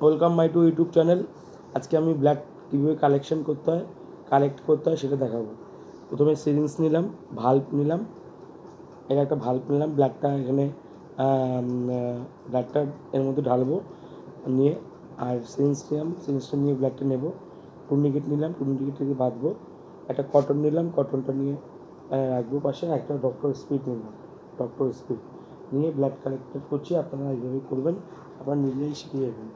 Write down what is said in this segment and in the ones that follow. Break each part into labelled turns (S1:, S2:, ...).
S1: Welcome my to YouTube channel. আজকে আমি blood কীভাবে কালেক্ট করতে হয় সেটা দেখাবো। প্রথমে সিরিঞ্জ নিলাম, ভাল্ব নিলাম, এটা একটা ভাল্ব নিলাম, ব্লাডটা এখানে ব্লাডটা এর মধ্যে ঢালবো নিয়ে, আর সিরিঞ্জটা নিয়ে ব্লাডটা নেব, টুর্নিকেট নিলাম, টুর্নিকেট থেকে বাঁধবো, একটা কটন নিলাম, কটনটা নিয়ে রাখবো পাশে, একটা ডক্টর স্পিড নিলাম, ডক্টর স্পিড নিয়ে ব্লাড কালেক্ট করছি। আপনারা এইভাবে করবেন, আপনারা নিজেই শিখে যাবেন।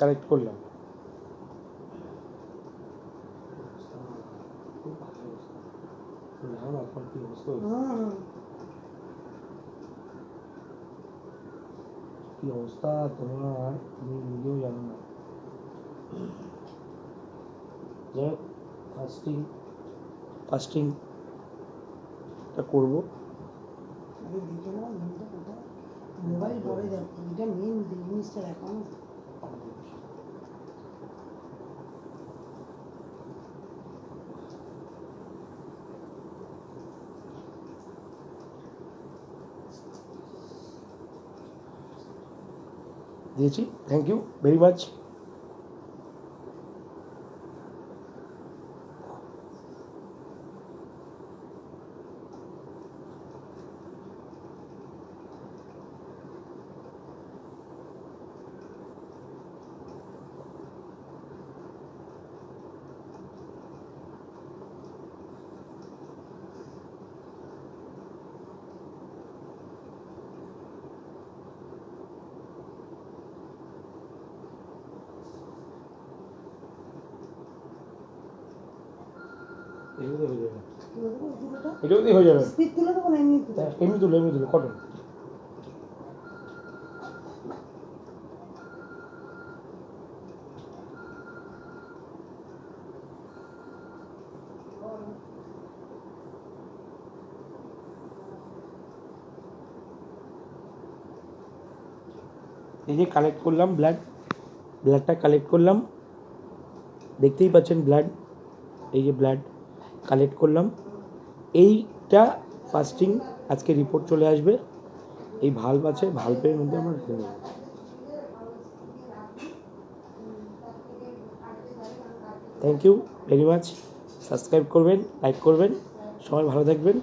S1: কালেক্ট করলাম, কি অবস্থা তোমার, তুমি নিজেও জানো না। যাই হোক, ফাস্টিংটা করবো।
S2: মোবাইল পরে দেখো, এটা মেন জিনিসটা দেখো না।
S1: দিয়েছি, থ্যাংক ইউ ভেরি মাচ। এটাও দিয়ে হয়ে যাবে।
S2: স্পিড তুলে দেবো না এমনি তুলে?
S1: এমনি তুলো কটন। এই যে কালেক্ট করলাম ব্লাডটা কালেক্ট করলাম, দেখতেই পাচ্ছেন ব্লাড, এই যে ব্লাড কালেক্ট করলাম। এইটা ফাস্টিং, আজকে রিপোর্ট চলে আসবে। এই ভাল্ব আছে, ভাল্বের মধ্যে আমরা ঢেলে দেবো। Thank you very much. Subscribe করবেন, লাইক করবেন, সবাই ভালো থাকবেন।